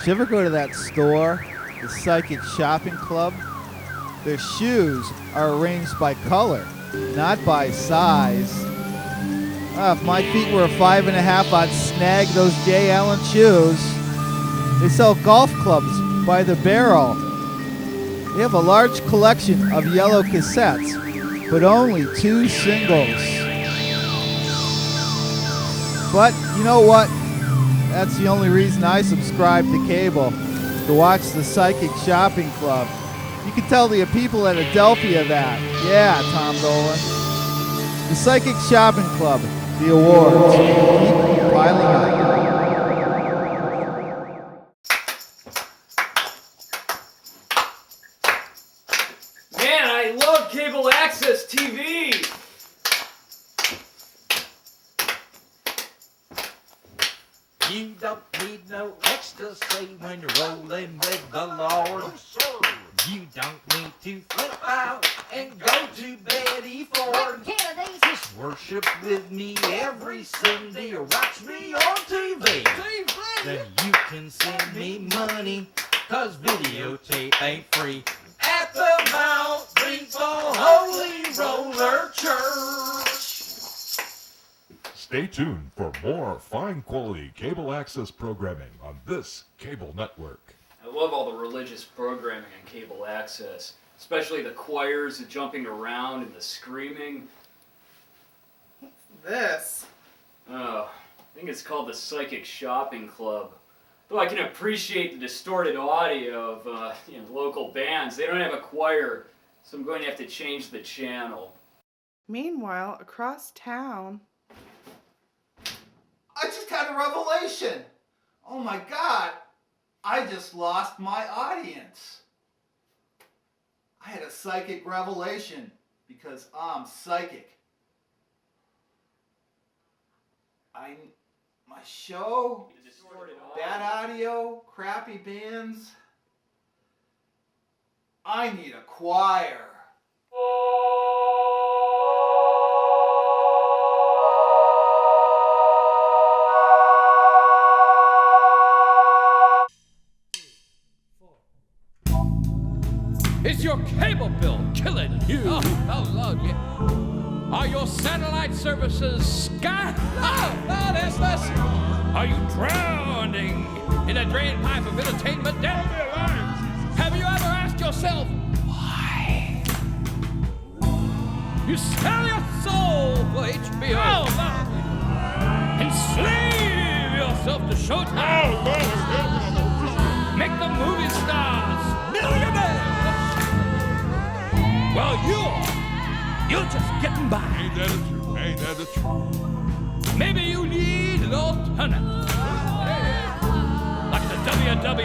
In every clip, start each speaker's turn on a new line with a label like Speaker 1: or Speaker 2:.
Speaker 1: Did you ever go to that store, the Psychic Shopping Club? Their shoes are arranged by color, not by size. If my feet were a 5.5, I'd snag those J. Allen shoes. They sell golf clubs by the barrel. They have a large collection of yellow cassettes, but only 2 singles. But you know what? That's the only reason I subscribe to cable, to watch the Psychic Shopping Club. You can tell the people at Adelphia that. Yeah, Tom Dolan. The Psychic Shopping Club, the awards keep piling up.
Speaker 2: Man, I love cable access TV.
Speaker 3: You don't need no ecstasy when you're rolling with the Lord. You don't need to flip out and go to Betty Ford. Just worship with me every Sunday or watch me on TV. Then you can send me money, cause videotape ain't free. At the Mount Greenville Holy Roller Church.
Speaker 4: Stay tuned for more fine quality cable access programming on this cable network.
Speaker 2: I love all the religious programming on cable access, especially the choirs, the jumping around and the screaming.
Speaker 5: This.
Speaker 2: Oh, I think it's called the Psychic Shopping Club. Though I can appreciate the distorted audio of local bands, they don't have a choir, so I'm going to have to change the channel.
Speaker 5: Meanwhile, across town.
Speaker 1: I just had a revelation. Oh my God. I just lost my audience. I had a psychic revelation because I'm psychic. My show, bad audio, crappy bands. I need a choir.
Speaker 6: Is your cable bill killing you? Oh Lord, yeah. Are your satellite services sky? Oh, that's less. Are you drowning in a drain pipe of entertainment debt? Have you ever asked yourself why? You sell your soul for HBO. Enslave yourself to Showtime. Make the movie stars millionaires. Well, you're just getting by.
Speaker 4: Ain't that the truth? Ain't that the truth?
Speaker 6: Maybe you need an alternative. Like the www.c.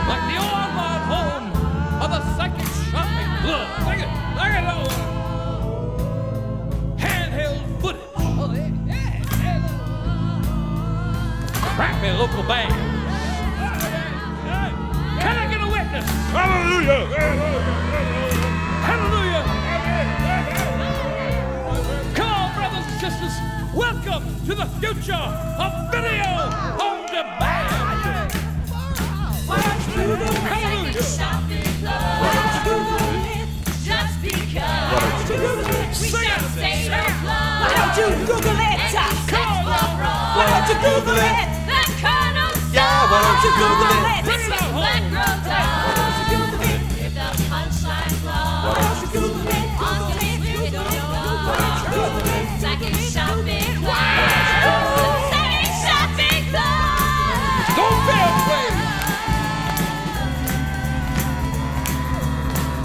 Speaker 6: Like the online home of the Psychic Shopping Club. Look at that. Handheld footage. Crappy local bands. Can I get a witness?
Speaker 4: Hallelujah!
Speaker 6: Hallelujah! Come on, brothers and sisters. Welcome to the future of video on demand.
Speaker 7: Why don't you Google Psychic Shopping Club? Why don't you Google it? Just because. Why don't you Google it? We shall save our blood. Why don't you Google it? Come on, why don't you Google it? The Colonel Star. Yeah, why don't you Google it? This is Black Road Dog. Why don't you Google it? With the punchline club. Why don't you Google it? On the list, you don't know. Why don't you Google it? Psychic Shopping Club. Psychic Shopping Club.
Speaker 6: Don't be afraid.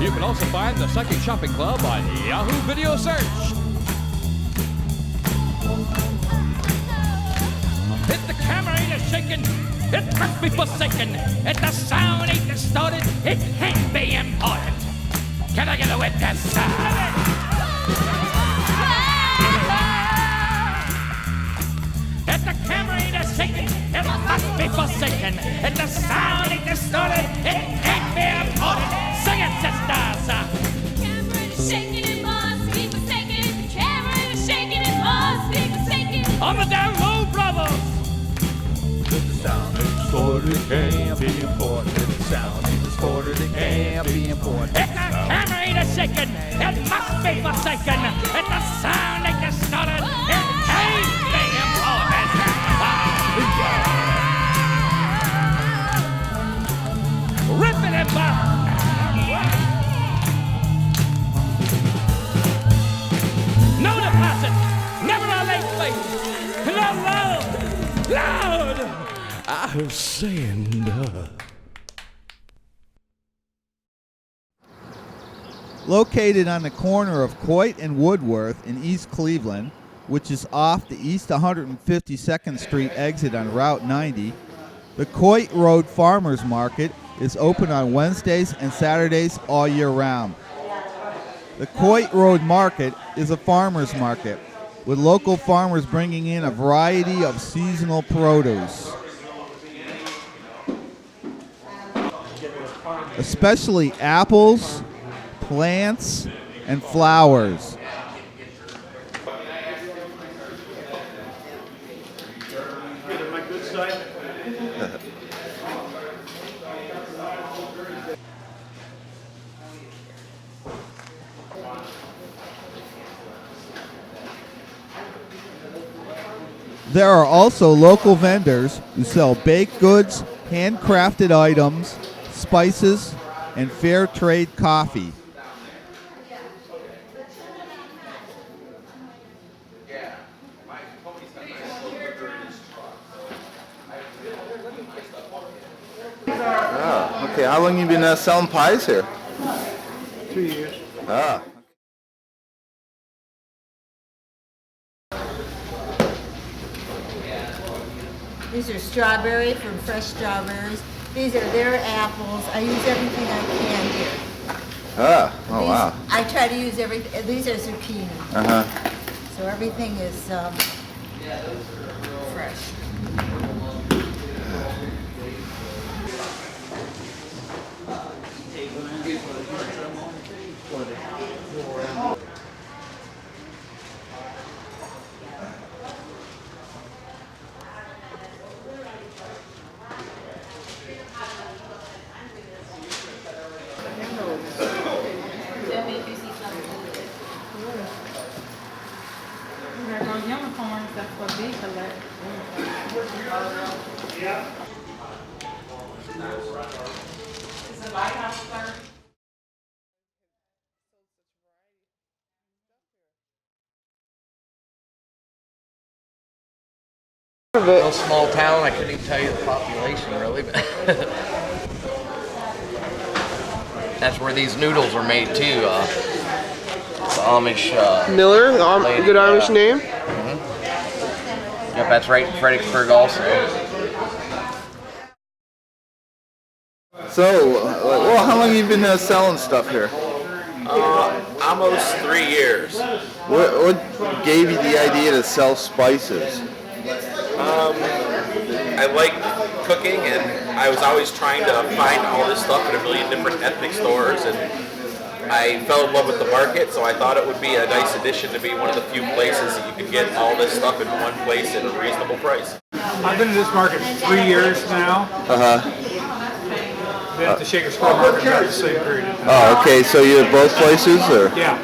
Speaker 6: You can also find the Psychic Shopping Club on Yahoo Video Search. If the camera ain't shaking, it must be forsaken. If the sound ain't distorted, it can't be important. Can I get a witness? If the camera ain't shaking, it must be forsaken. If the sound ain't distorted, it can't be important. Sing it, sisters.
Speaker 7: Camera is shaking, it must be forsaken. The camera is shaking, it must be forsaken.
Speaker 6: On the down low, brothers. shaken. It must be forsaken. At the sound they distorted, it came the improvement. Rip it and burn. No deposit, never a late fee. No load, load. I send.
Speaker 1: Located on the corner of Coit and Woodworth in East Cleveland, which is off the East 152nd Street exit on Route 90, the Coit Road Farmers Market is open on Wednesdays and Saturdays all year round. The Coit Road Market is a farmers market, with local farmers bringing in a variety of seasonal produce, especially apples, plants, and flowers. There are also local vendors who sell baked goods, handcrafted items, spices, and fair trade coffee.
Speaker 8: Ah, okay. How long you been selling pies here?
Speaker 9: 2 years.
Speaker 8: Ah.
Speaker 10: These are strawberry from fresh strawberries. These are their apples. I use everything I can here.
Speaker 8: Ah. Oh, wow.
Speaker 10: I try to use everything. These are zucchini.
Speaker 8: Uh-huh.
Speaker 10: So everything is fresh.
Speaker 5: Unicorns, that's what they collect. Is the lighthouse there?
Speaker 3: Real small town. I couldn't even tell you the population really, but that's where these noodles are made too. It's Amish.
Speaker 9: Miller,
Speaker 3: lady,
Speaker 9: good Amish name.
Speaker 3: Yep, that's right in Fredericksburg also.
Speaker 8: So, well, how long you been selling stuff here?
Speaker 11: Almost 3 years.
Speaker 8: What gave you the idea to sell spices?
Speaker 11: I like cooking, and I was always trying to find all this stuff at a million different ethnic stores, and I fell in love with the market, so I thought it would be a nice addition to be one of the few places that you could get all this stuff in one place at a reasonable price.
Speaker 9: I've been in this market 3 years now.
Speaker 8: Uh-huh.
Speaker 9: Been at the Shaker Square market about the same period of time.
Speaker 8: Oh, okay. So you're at both places, or?
Speaker 9: Yeah.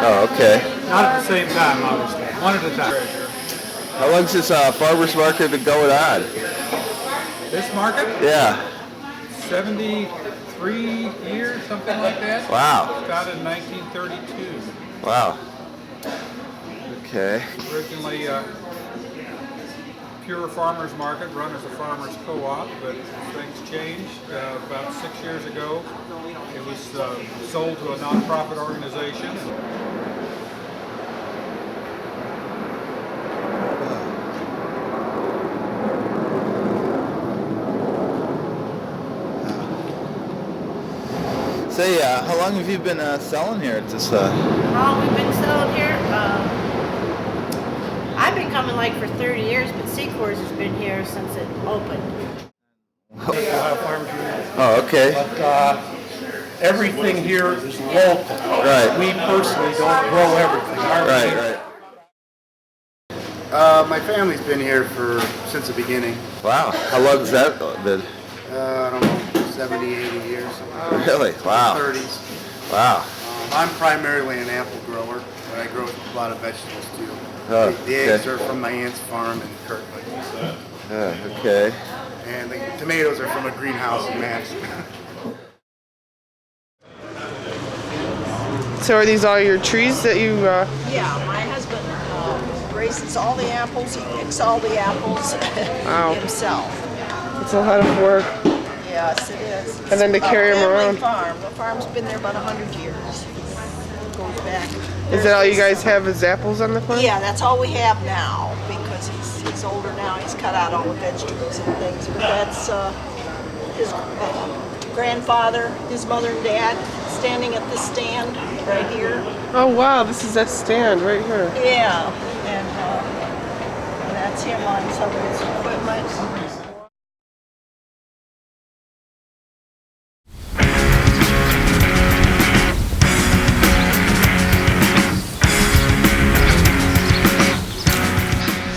Speaker 8: Oh, okay.
Speaker 9: Not at the same time, obviously. One at a time.
Speaker 8: How long's this farmers market been going on?
Speaker 9: This market?
Speaker 8: Yeah.
Speaker 9: 73 years, something like that.
Speaker 8: Wow.
Speaker 9: Started in 1932.
Speaker 8: Wow. Okay.
Speaker 9: Originally pure farmers market, run as a farmers co-op, but things changed. About 6 years ago, it was sold to a non-profit organization.
Speaker 8: Say, how long have you been selling here at this?
Speaker 10: How long we've been selling here? I've been coming like for 30 years, but Seacour's has been here since it opened.
Speaker 8: Oh, okay.
Speaker 12: But everything here is local.
Speaker 8: Right.
Speaker 12: We personally don't grow everything.
Speaker 8: Right.
Speaker 13: My family's been here since the beginning.
Speaker 8: Wow. How long has that been?
Speaker 13: I don't know, 70, 80 years.
Speaker 8: Really? Wow.
Speaker 13: 30s.
Speaker 8: Wow.
Speaker 13: I'm primarily an apple grower, but I grow a lot of vegetables too.
Speaker 8: Oh,
Speaker 13: The eggs
Speaker 8: okay.
Speaker 13: are from my aunt's farm in Kirkland.
Speaker 8: Okay.
Speaker 13: And the tomatoes are from a greenhouse in Mass.
Speaker 14: So are these all your trees that you...
Speaker 15: Yeah, my husband raises all the apples. He picks all the apples himself.
Speaker 14: It's a lot of work.
Speaker 15: Yes, it is.
Speaker 14: And then to carry them around.
Speaker 15: Farm. The farm's been there about 100 years. It goes back.
Speaker 14: Is that all you guys have is apples on the farm?
Speaker 15: Yeah, that's all we have now because he's older now. He's cut out all the vegetables and things. But that's his grandfather, his mother and dad standing at this stand right here.
Speaker 14: Oh wow, this is that stand right here.
Speaker 15: Yeah, and that's him on some of his equipment.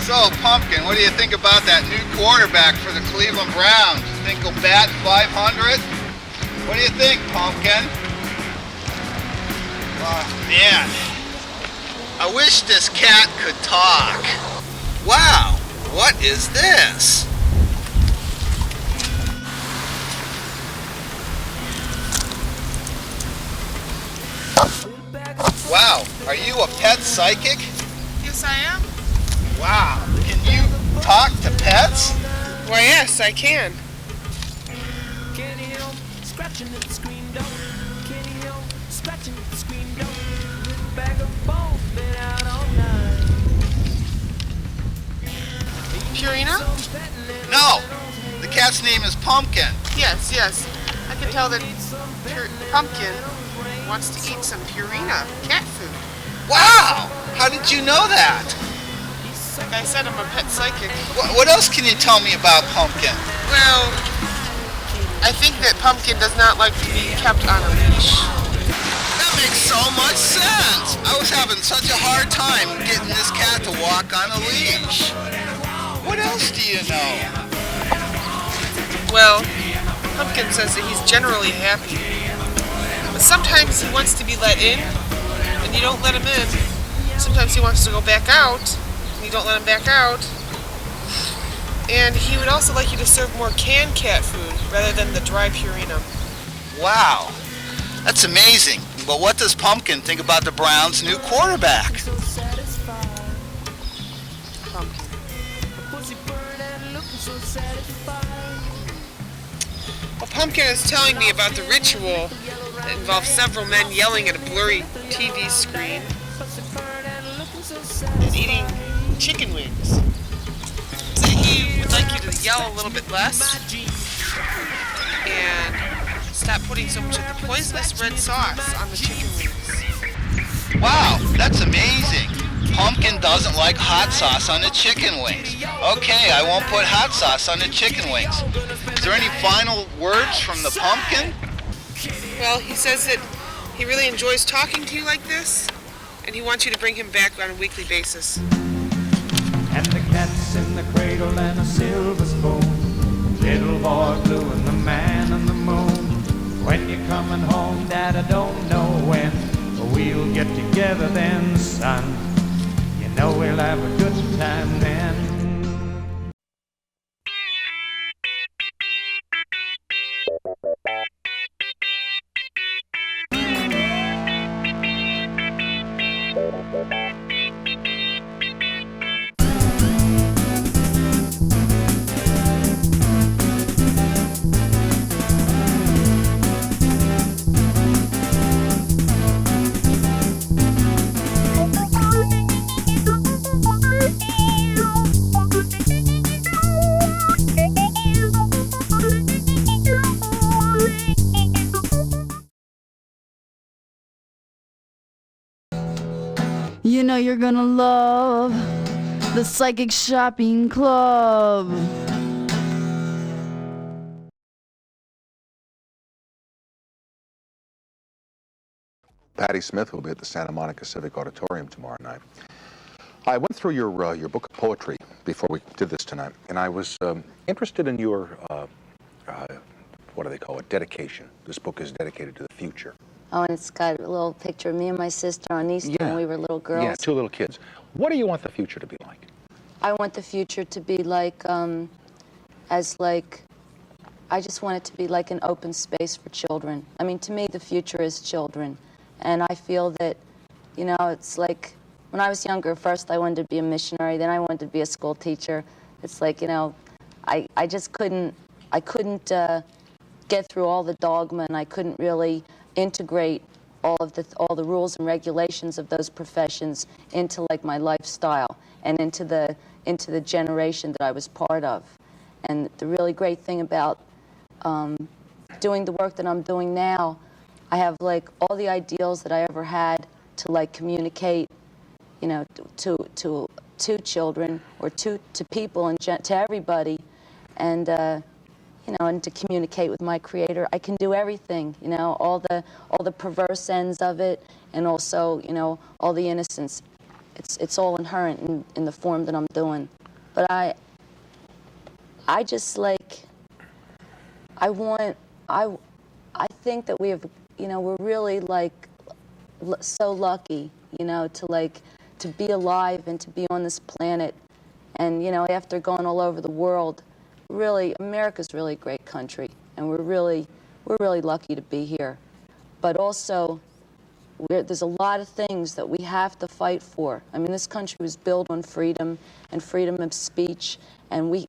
Speaker 1: So, Pumpkin, what do you think about that new quarterback for the Cleveland Browns? Think he'll bat 500? What do you think, Pumpkin? Man, I wish this cat could talk. Wow, what is this? Wow, are you a pet psychic?
Speaker 14: Yes, I am.
Speaker 1: Wow, can you talk to pets?
Speaker 14: Why, yes, I can. Purina?
Speaker 1: No, the cat's name is Pumpkin.
Speaker 14: Yes, yes. I can tell that Pumpkin wants to eat some Purina cat food.
Speaker 1: Wow, how did you know that?
Speaker 14: Like I said, I'm a pet psychic.
Speaker 1: What else can you tell me about Pumpkin?
Speaker 14: Well, I think that Pumpkin does not like to be kept on a leash.
Speaker 1: That makes so much sense. I was having such a hard time getting this cat to walk on a leash. What else do you know?
Speaker 14: Well, Pumpkin says that he's generally happy. But sometimes he wants to be let in, and you don't let him in. Sometimes he wants to go back out, and you don't let him back out. And he would also like you to serve more canned cat food rather than the dry Purina.
Speaker 1: Wow, that's amazing. But what does Pumpkin think about the Browns' new quarterback?
Speaker 14: Pumpkin. Well, Pumpkin is telling me about the ritual that involves several men yelling at a blurry TV screen and eating chicken wings. So he would like you to yell a little bit less and stop putting so much of the poisonous red sauce on the chicken wings.
Speaker 1: Wow, that's amazing. Pumpkin doesn't like hot sauce on the chicken wings. Okay, I won't put hot sauce on the chicken wings. Is there any final words from the Pumpkin?
Speaker 14: Well, he says that he really enjoys talking to you like this, and he wants you to bring him back on a weekly basis.
Speaker 3: And the cat's in the cradle and a silver spoon, little boy blue and the man on the moon. When you're coming home, Dad, I don't know when, but we'll get together then, son. You know we'll have a good time then.
Speaker 16: You know you're gonna love the Psychic Shopping Club.
Speaker 17: Patti Smith will be at the Santa Monica Civic Auditorium tomorrow night. I went through your book of poetry before we did this tonight, and I was interested in your, what do they call it, dedication. This book is dedicated to the future.
Speaker 18: Oh, and it's got a little picture of me and my sister on Easter when we were little girls.
Speaker 17: Yeah, 2 little kids. What do you want the future to be like?
Speaker 18: I want the future to be like, I just want it to be like an open space for children. I mean, to me, the future is children. And I feel that, you know, it's like, when I was younger, first I wanted to be a missionary, then I wanted to be a school teacher. It's like, you know, I just couldn't get through all the dogma, and I couldn't really integrate all the rules and regulations of those professions into like my lifestyle and into the generation that I was part of. And the really great thing about doing the work that I'm doing now, I have like all the ideals that I ever had to like communicate, you know, to children or to people and to everybody, and you know, and to communicate with my Creator. I can do everything, you know, all the perverse ends of it, and also, you know, all the innocence. It's all inherent in the form that I'm doing. But I just like, I think that we have, you know, we're really like so lucky, you know, to be alive and to be on this planet. And, you know, after going all over the world, really, America's really a great country, and we're really lucky to be here. But also, there's a lot of things that we have to fight for. I mean, this country was built on freedom and freedom of speech, and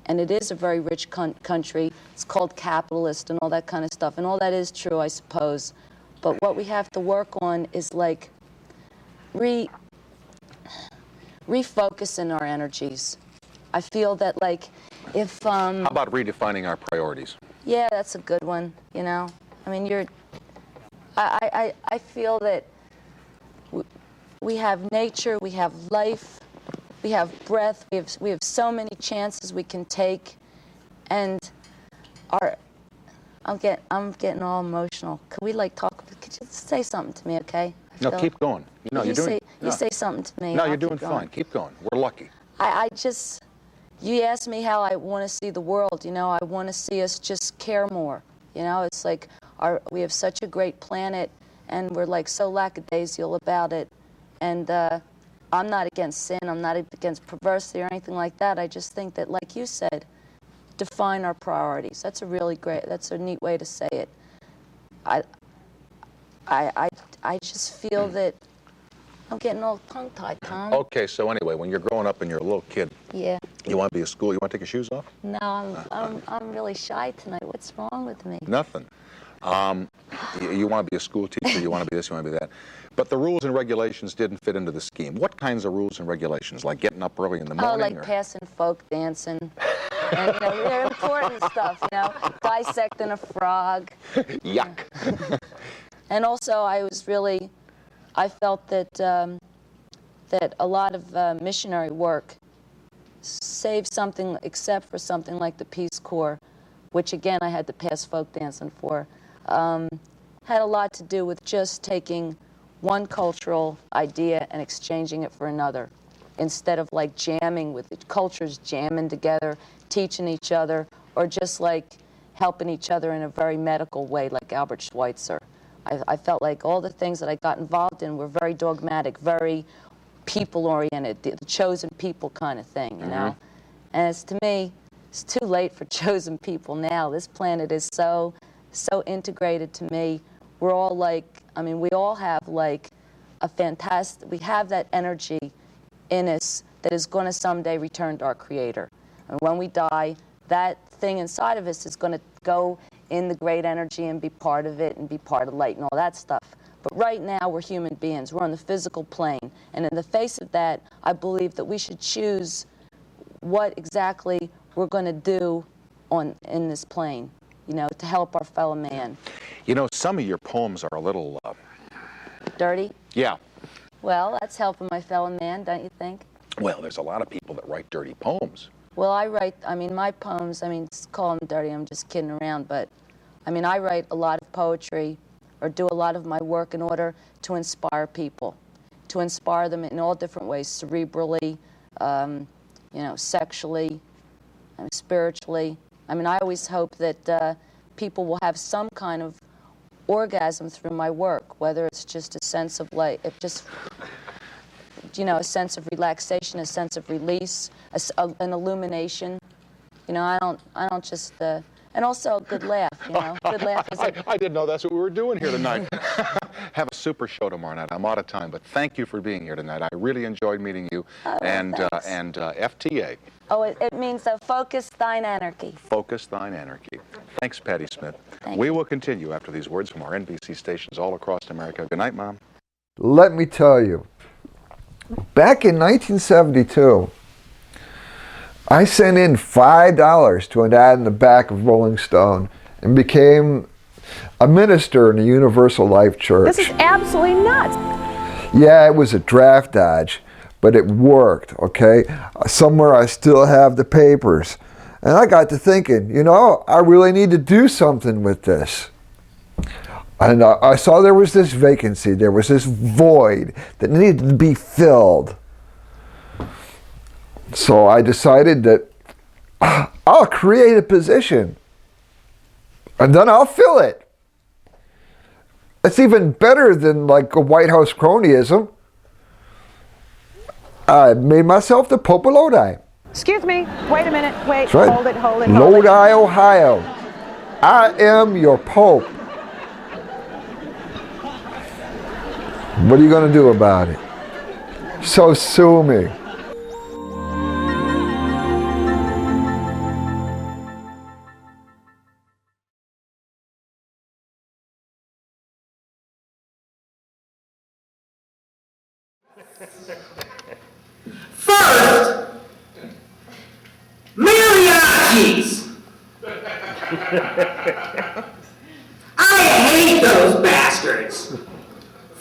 Speaker 18: and it is a very rich country. It's called capitalist and all that kind of stuff, and all that is true, I suppose. But what we have to work on is like refocusing our energies. I feel that like if
Speaker 17: How about redefining our priorities?
Speaker 18: yeah, that's a good one, you know. I mean, I feel that we have nature, we have life, we have breath, we have so many chances we can take, and I'm getting all emotional. Could we like talk? Could you say something to me, okay?
Speaker 17: No, keep going. No, you're doing.
Speaker 18: You say something to me.
Speaker 17: No,
Speaker 18: I'll
Speaker 17: you're
Speaker 18: keep
Speaker 17: doing
Speaker 18: going.
Speaker 17: fine. Keep going. We're lucky.
Speaker 18: You asked me how I want to see the world, you know, I want to see us just care more, you know, it's like we have such a great planet, and we're like so lackadaisical about it, and I'm not against sin, I'm not against perversity or anything like that. I just think that, like you said, define our priorities. That's a neat way to say it. I just feel that I'm getting all tongue-tied, Tom.
Speaker 17: Okay, so anyway, when you're growing up and you're a little kid,
Speaker 18: Yeah.
Speaker 17: you want to be at school, you want to take your shoes off?
Speaker 18: No, I'm really shy tonight. What's wrong with me?
Speaker 17: Nothing. You want to be a school teacher, you want to be this, you want to be that. But the rules and regulations didn't fit into the scheme. What kinds of rules and regulations? Like getting up early in the morning?
Speaker 18: Oh, like passing folk dancing. And, you know, they're important stuff, you know, dissecting a frog.
Speaker 17: Yuck.
Speaker 18: And also, I felt that that a lot of missionary work saved something, except for something like the Peace Corps, which again I had to pass folk dancing for, had a lot to do with just taking one cultural idea and exchanging it for another, instead of like jamming with the cultures, jamming together, teaching each other, or just like helping each other in a very medical way like Albert Schweitzer. I felt like all the things that I got involved in were very dogmatic, very people-oriented, the chosen people kind of thing, you know? And to me, it's too late for chosen people now. This planet is so integrated to me. We're all like, I mean, we all have like we have that energy in us that is going to someday return to our Creator. And when we die, that thing inside of us is going to go in the great energy and be part of it and be part of light and all that stuff. But right now, we're human beings. We're on the physical plane. And in the face of that, I believe that we should choose what exactly we're going to do in this plane, you know, to help our fellow man.
Speaker 17: You know, some of your poems are a little...
Speaker 18: Dirty?
Speaker 17: Yeah.
Speaker 18: Well, that's helping my fellow man, don't you think?
Speaker 17: Well, there's a lot of people that write dirty poems.
Speaker 18: Well, my poems, call them dirty, I'm just kidding around, but, I write a lot of poetry or do a lot of my work in order to inspire people, to inspire them in all different ways, cerebrally, sexually, spiritually. I always hope that people will have some kind of orgasm through my work, whether it's just a sense of like, it just, you know, a sense of relaxation, a sense of release, an illumination. You know, I don't just, and also a good laugh, you know. Good laugh is
Speaker 17: I didn't know that's what we were doing here tonight. Have a super show tomorrow night. I'm out of time, but thank you for being here tonight. I really enjoyed meeting you. And FTA.
Speaker 18: Oh, it means focus thine anarchy.
Speaker 17: Focus thine anarchy. Thanks, Patti Smith. We will continue after these words from our NBC stations all across America. Good night, Mom.
Speaker 19: Let me tell you, back in 1972, I sent in $5 to an ad in the back of Rolling Stone and became a minister in the Universal Life Church.
Speaker 20: This is absolutely nuts.
Speaker 19: Yeah, it was a draft dodge, but it worked, okay? Somewhere I still have the papers. And I got to thinking, you know, I really need to do something with this. And I saw there was this vacancy, there was this void that needed to be filled. So I decided that I'll create a position and then I'll fill it. It's even better than like a White House cronyism. I made myself the Pope of Lodi.
Speaker 20: Excuse me, wait a minute, wait,
Speaker 19: That's right.
Speaker 20: hold it.
Speaker 19: Lodi, Ohio. I am your Pope. What are you going to do about it? So sue me.
Speaker 3: First, mariachis. I hate those bastards.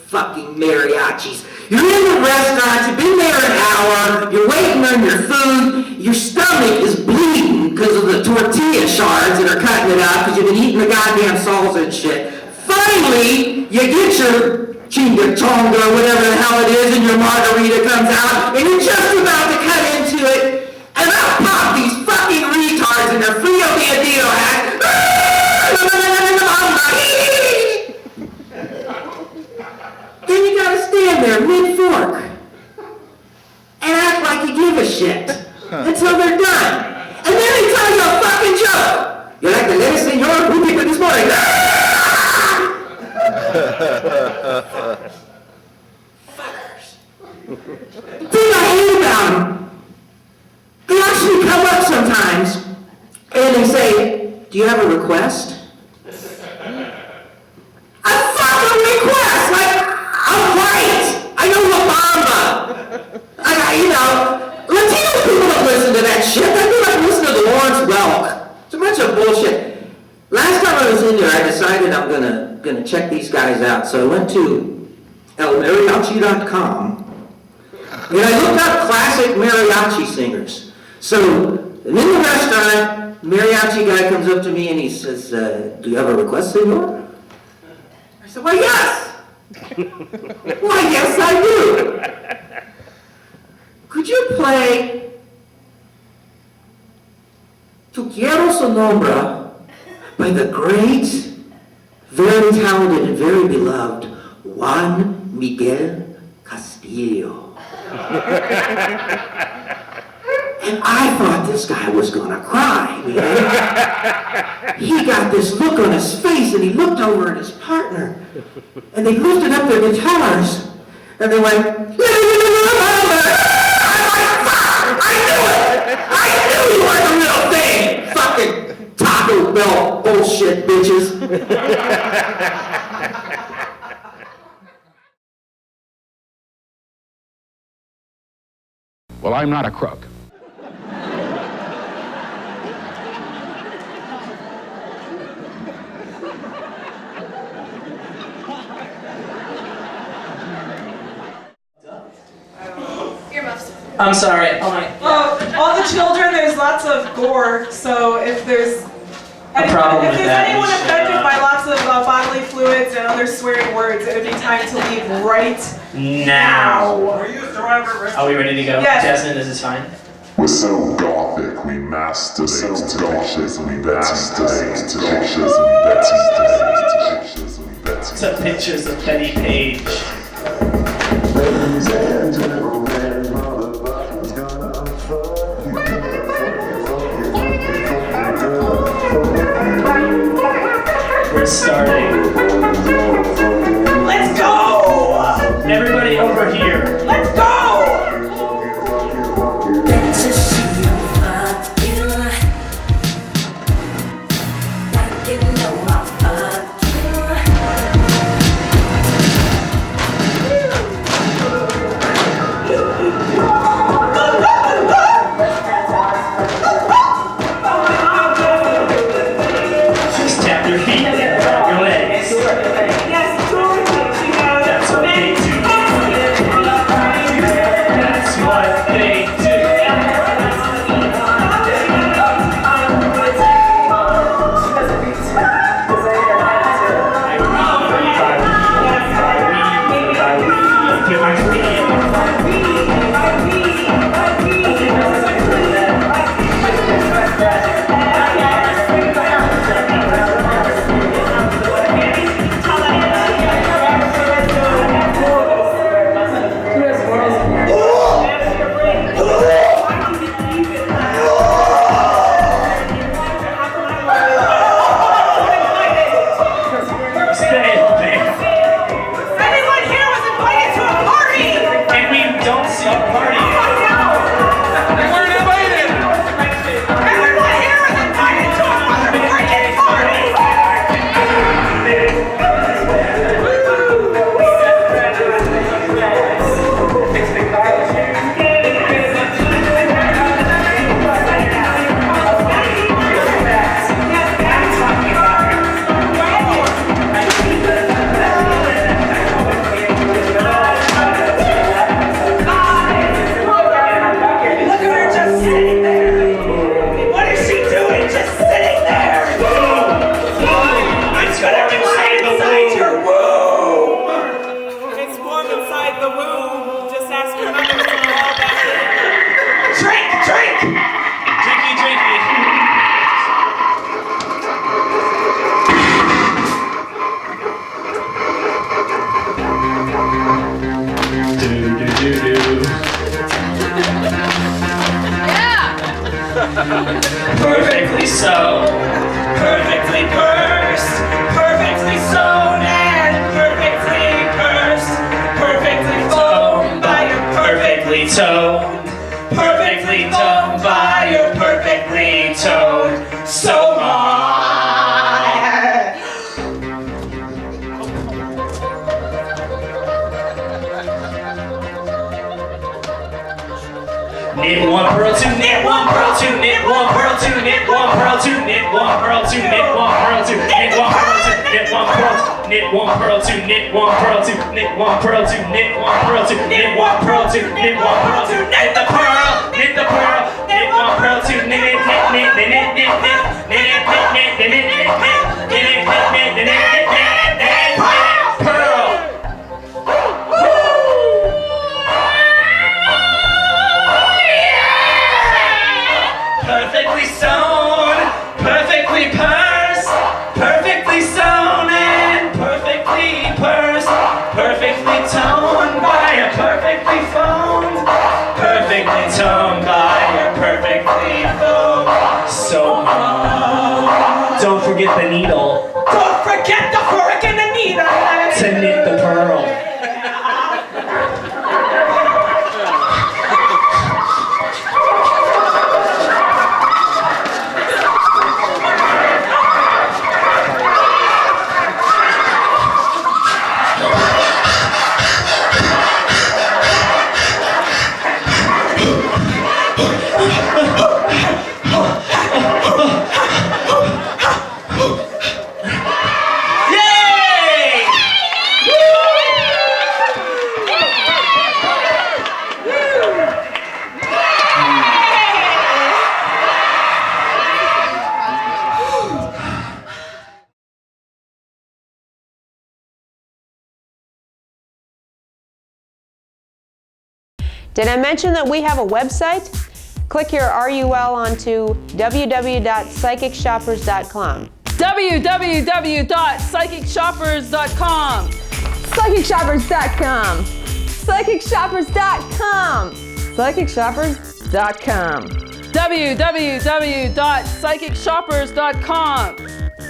Speaker 3: Fucking mariachis. You're in the restaurant, you've been there an hour, you're waiting on your food, your stomach is bleeding because of the tortilla shards that are cutting it up because you've been eating the goddamn salsa and shit. Finally, you get your chinga chonga or whatever the hell it is and your margarita comes out and you're just about to cut into it and I'll pop these fucking retards in their Frio Bandito hat. Then you gotta stand there mid-fork and act like you give a shit until they're done. And then they tell you a fucking joke. You're like the latest senor who picked it this morning. Fuckers. The thing I hate about them, they actually come up sometimes and they say, do you have a request? A fucking request! Like, I'm white! I know La Bamba! You know, Latino people don't listen to that shit. They feel like listen to the Lawrence Welk. It's a bunch of bullshit. Last time I was in there, I decided I'm gonna check these guys out. So I went to elmariachi.com and I looked up classic mariachi singers. So I'm in the restaurant, mariachi guy comes up to me and he says, do you have a request, senor? I said, why, yes! Why, yes, I do! Could you play Tu Quiero Sonombra by the great, very talented, and very beloved Juan Miguel Castillo? And I thought this guy was gonna cry, man. He got this look on his face and he looked over at his partner and they lifted up their guitars and they went, I knew you were the real thing! Fucking Taco Bell bullshit, bitches.
Speaker 17: Well, I'm not a crook.
Speaker 21: I'm sorry.
Speaker 14: All the children, there's lots of gore, so if there's
Speaker 21: problem with that,
Speaker 14: anyone
Speaker 21: you should,
Speaker 14: affected by lots of bodily fluids and other swearing words, it would be time to leave right
Speaker 21: now.
Speaker 14: Are
Speaker 21: we ready to go?
Speaker 14: Yes.
Speaker 21: Jasmine, this is fine.
Speaker 22: We're so gothic, we masturbate to pictures, we masturbate to pictures, we masturbate to pictures, we
Speaker 21: to pictures of Betty Page.
Speaker 22: Ladies and gentlemen, motherfucker's gonna fuck you.
Speaker 21: We're starting.
Speaker 7: Let's go!
Speaker 21: Everybody over here.
Speaker 7: Let's go!
Speaker 21: Just tap your feet, your legs. That's what they do. That's what they
Speaker 7: Anyone here was invited to a party!
Speaker 21: And we don't see a party. We weren't invited.
Speaker 7: Everyone here was invited to a motherfucking party! Look at her just sitting there! What is she doing just sitting there? It's gonna be inside your womb!
Speaker 14: It's warm inside the womb. Just ask your mother to call back in.
Speaker 7: Drink! Drink!
Speaker 21: Drinky, drinky. Do, do, do, do. Perfectly so.
Speaker 7: Perfectly pursed, perfectly sewn and perfectly pursed, perfectly foamed by your
Speaker 21: Perfectly toned.
Speaker 7: perfectly foamed by your perfectly toned so hard.
Speaker 21: Knit one pearl, two, knit one pearl, two, knit one pearl, two, knit one pearl, two, knit one pearl, two, knit one pearl, two, knit one pearl, two, knit one pearl, knit one pearl, two, knit one pearl, two, knit one pearl, two, knit one pearl, two, knit one pearl, two, knit one pearl, two, knit the pearl, knit the pearl, knit one pearl, two, knit it, knit, knit, knit, knit, knit, knit it, knit, knit, knit, knit, knit, knit, knit, knit, knit, knit, knit, knit, pearl. Perfectly sewn, perfectly pursed, perfectly sewn and perfectly pursed, perfectly toned by a perfectly phoned, perfectly toned by a perfectly phoned. So don't forget the needle.
Speaker 7: Don't forget the frickin' needle!
Speaker 21: To knit the pearl.
Speaker 2: Did I mention that we have a website? Click your RUL onto www.psychicshoppers.com. www.psychicshoppers.com.
Speaker 20: Psychicshoppers.com. Psychicshoppers.com. Psychicshoppers.com.
Speaker 2: www.psychicshoppers.com.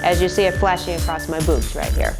Speaker 2: As you see it flashing across my boobs right here.